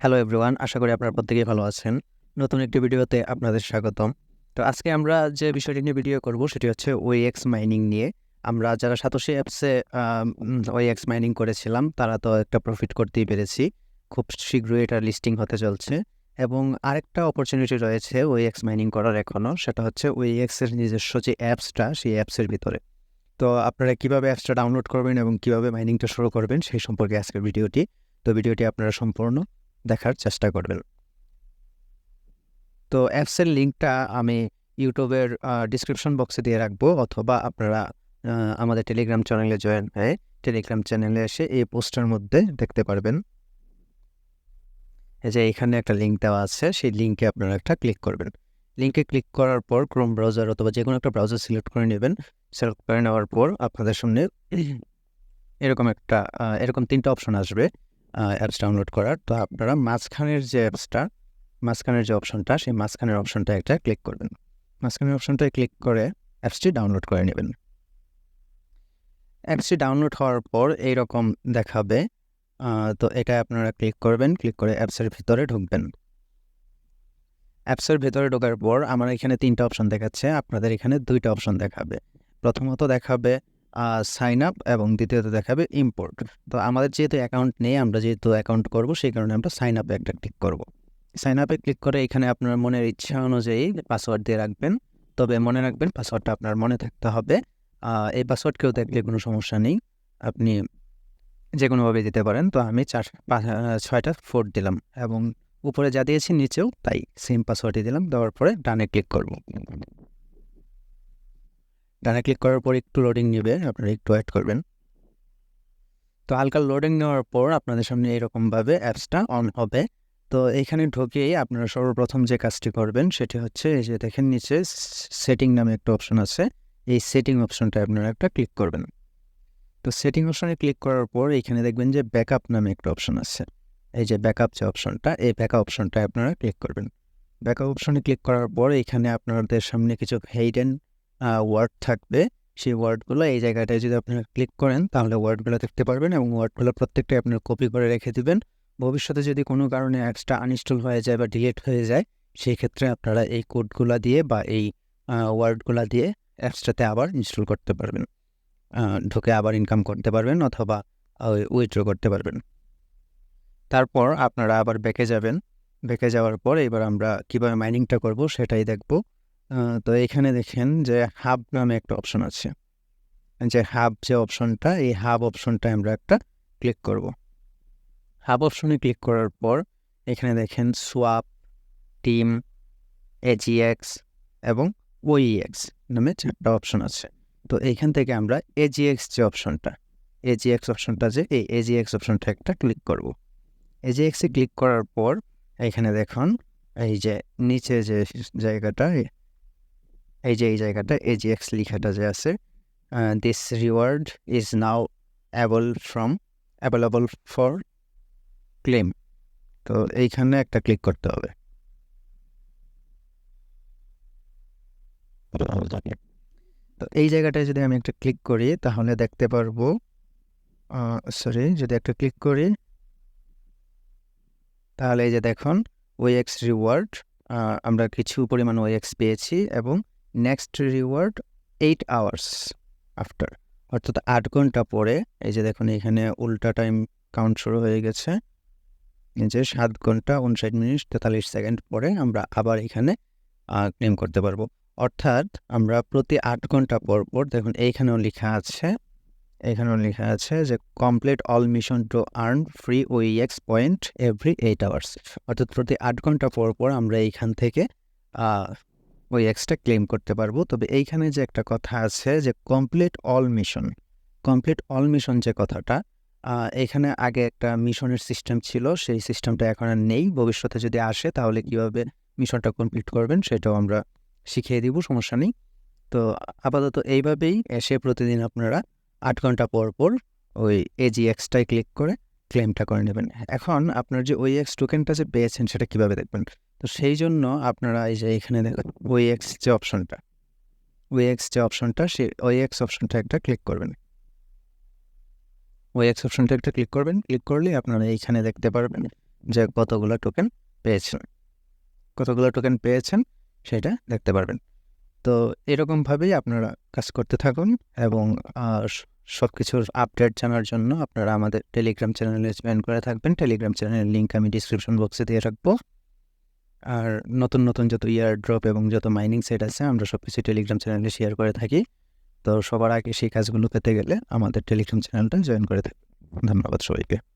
Hello everyone, আশা করি আপনারা প্রত্যেকেই ভালো আছেন। নতুন একটি ভিডিওতে আপনাদের স্বাগতম। তো আজকে আমরা যে বিষয়টি নিয়ে ভিডিও করব সেটি হচ্ছে ওএক্স মাইনিং নিয়ে। আমরা যারা সাতোশি অ্যাপসে ওএক্স মাইনিং করেছিলাম তারা তো একটা প্রফিট করতেই পেরেছি। খুব শীঘ্রই এটা লিস্টিং হতে চলছে এবং আরেকটা অপরচুনিটি রয়েছে ওএক্স মাইনিং করার এখনও, সেটা হচ্ছে ওএক্সের নিজস্ব যে অ্যাপসটা সেই অ্যাপসের ভিতরে। তো আপনারা কীভাবে অ্যাপসটা ডাউনলোড করবেন এবং কীভাবে মাইনিংটা শুরু করবেন সেই সম্পর্কে আজকের ভিডিওটি। তো ভিডিওটি আপনারা সম্পূর্ণ দেখার চেষ্টা করবেন। তো অ্যাপসের লিঙ্কটা আমি ইউটিউবের ডিসক্রিপশন বক্সে দিয়ে রাখবো, অথবা আপনারা আমাদের টেলিগ্রাম চ্যানেলে জয়েন হয়ে টেলিগ্রাম চ্যানেলে এসে এই পোস্টের মধ্যে দেখতে পারবেন। এই যে এখানে একটা লিঙ্ক দেওয়া আছে, সেই লিঙ্কে আপনারা একটা ক্লিক করবেন। লিঙ্কে ক্লিক করার পর ক্রোম ব্রাউজার অথবা যে কোনো একটা ব্রাউজার সিলেক্ট করে নেবেন। সিলেক্ট করে নেওয়ার পর আপনাদের সামনে এরকম 3টা অপশন আসবে অ্যাপস ডাউনলোড করার। তো আপনারা মাঝখানের যে অপশনটা সেই মাঝখানের অপশনটা একটা ক্লিক করবেন। মাঝখানের অপশনটায় ক্লিক করে অ্যাপসটি ডাউনলোড করে নেবেন। অ্যাপসটি ডাউনলোড হওয়ার পর এইরকম দেখাবে। তো এটা আপনারা ক্লিক করবেন, ক্লিক করে অ্যাপসের ভিতরে ঢুকবেন। অ্যাপসের ভেতরে ঢোকার পর আমার এখানে 3টা অপশন দেখাচ্ছে, আপনাদের এখানে 2টা অপশন দেখাবে। প্রথমত দেখাবে সাইন আপ এবং দ্বিতীয়ত দেখাবে ইম্পোর্ট। তো আমাদের যেহেতু অ্যাকাউন্ট নেই, আমরা যেহেতু অ্যাকাউন্ট করব সেই কারণে আমরা সাইন আপে একটা ক্লিক করব। সাইন আপে ক্লিক করে এখানে আপনার মনের ইচ্ছা অনুযায়ী পাসওয়ার্ড দিয়ে রাখবেন। তবে মনে রাখবেন পাসওয়ার্ডটা আপনার মনে থাকতে হবে। এই পাসওয়ার্ড কেউ দেখলে কোনো সমস্যা নেই, আপনি যে কোনোভাবে দিতে পারেন। তো আমি 6টা 4 দিলাম এবং উপরে যা দিয়েছি নিচেও তাই সেম পাসওয়ার্ডই দিলাম। দেওয়ার পরে ডানে ক্লিক করব। ডানে ক্লিক করার পর একটু লোডিং নেবে, আপনারা একটু ওয়েট করবেন। তো হালকা লোডিং নেওয়ার পর আপনাদের সামনে এরকমভাবে অ্যাপসটা অন হবে। তো এইখানে ঢুকেই আপনারা সর্বপ্রথম যে কাজটি করবেন সেটি হচ্ছে, এই যে দেখেন নিচে সেটিং নামে একটা অপশন আছে, এই সেটিং অপশনটা আপনারা একটা ক্লিক করবেন। তো সেটিং অপশনে ক্লিক করার পর এখানে দেখবেন যে ব্যাকআপ নামে একটা অপশন আছে। এই যে ব্যাকআপ যে অপশনটা, এই ব্যাকআপ অপশনটায় আপনারা ক্লিক করবেন। ব্যাকআপ অপশনে ক্লিক করার পরে এখানে আপনাদের সামনে কিছু হিডেন ওয়ার্ড থাকবে। সেই ওয়ার্ডগুলো এই জায়গাটায় যদি আপনারা ক্লিক করেন তাহলে ওয়ার্ডগুলো দেখতে পারবেন এবং ওয়ার্ডগুলো প্রত্যেকটাই আপনারা কপি করে রেখে দিবেন। ভবিষ্যতে যদি কোনো কারণে অ্যাপসটা আনইনস্টল হয়ে যায় বা ডিলিট হয়ে যায়, সেই ক্ষেত্রে আপনারা এই কোডগুলো দিয়ে বা এই ওয়ার্ডগুলো দিয়ে অ্যাপসটাতে আবার ইনস্টল করতে পারবেন, ঢুকে আবার ইনকাম করতে পারবেন অথবা উইথড্র করতে পারবেন। তারপর আপনারা আবার ব্যাকে যাবেন। ব্যাকে যাওয়ার পর এবার আমরা কীভাবে মাইনিংটা করব সেটাই দেখব। তো এখানে দেখেন যে হাব নামে একটা অপশন আছে। যে হাব যে অপশনটা, এই হাব অপশনটায় আমরা একটা ক্লিক করব। হাব অপশনে ক্লিক করার পর এখানে দেখেন সোয়াপ, টিম, এজিএক্স এবং ওইএক্স নামে 4টা অপশন আছে। তো এইখান থেকে আমরা এজিএক্স অপশনটা এই এজিএক্স অপশনটা একটা ক্লিক করব। এজিএক্সে ক্লিক করার পর এখানে দেখুন এই যে নিচে যে জায়গাটা, এই জায়গাটা এজিএক্স লেখাটা যে আছে, this reward is now available for claim. তো এইখানে একটা ক্লিক করতে হবে। তো এই জায়গাটায় যদি আমি একটা ক্লিক করি তাহলে দেখতে পারবো, যদি একটা ক্লিক করি তাহলে এই যে দেখুন ওএক্স রিওয়ার্ড, আমরা কিছু পরিমাণ ওএক্স পেয়েছি এবং নেক্সট রিওয়ার্ড 8 আওয়ার্স আফটার, অর্থাৎ 8 ঘন্টা পরে। এই যে দেখুন এখানে উল্টা টাইম কাউন্ট শুরু হয়ে গেছে, এই যে 7 ঘন্টা 59 মিনিট 43 সেকেন্ড পরে আমরা আবার এখানে ক্লেম করতে পারবো। অর্থাৎ আমরা প্রতি 8 ঘন্টা পর পর, দেখুন এখানেও লেখা আছে যে complete all mission to earn free OEX point every 8 hours. অর্থাৎ প্রতি 8 ঘন্টা পর পর আমরা এইখান থেকে ওইএক্সটা ক্লেম করতে পারবো। তবে এইখানে যে একটা কথা আছে যে কমপ্লিট অল মিশন যে কথাটা, এখানে আগে একটা মিশনের সিস্টেম ছিল, সেই সিস্টেমটা এখন আর নেই। ভবিষ্যতে যদি আসে তাহলে কীভাবে মিশনটা কমপ্লিট করবেন সেটাও আমরা শিখিয়ে দিব, সমস্যা নেই। তো আপাতত এইভাবেই এসে প্রতিদিন আপনারা 8 ঘন্টা পর পর ওই এজিএক্সটায় ক্লিক করে ক্লেমটা করে নেবেন। এখন আপনার যে ওইএক্স টোকেনটা যে পেয়েছেন সেটা কীভাবে দেখবেন? তো সেই জন্য আপনারা এই যে এখানে দেখুন ওইএক্স যে অপশনটা সেই ওইএক্স অপশনটা একটা ক্লিক করবেন। ওইএক্স অপশনটা একটা ক্লিক করবেন। ক্লিক করলে আপনারা এইখানে দেখতে পারবেন যে কতগুলো টোকেন পেয়েছেন সেটা দেখতে পারবেন। তো এরকমভাবেই আপনারা কাজ করতে থাকুন এবং সব কিছুর আপডেট জানার জন্য আপনারা আমাদের টেলিগ্রাম চ্যানেলে জয়েন করে থাকবেন। টেলিগ্রাম চ্যানেলের লিঙ্ক আমি ডিসক্রিপশন বক্সে দিয়ে রাখবো। আর নতুন যত ইয়ার ড্রপ এবং যত মাইনিং সেট আছে আমরা সব কিছু টেলিগ্রাম চ্যানেলে শেয়ার করে থাকি। তো সবার আগে সেই কাজগুলো পেতে গেলে আমাদের টেলিগ্রাম চ্যানেলটা জয়েন করে থাকবেন। ধন্যবাদ সবাইকে।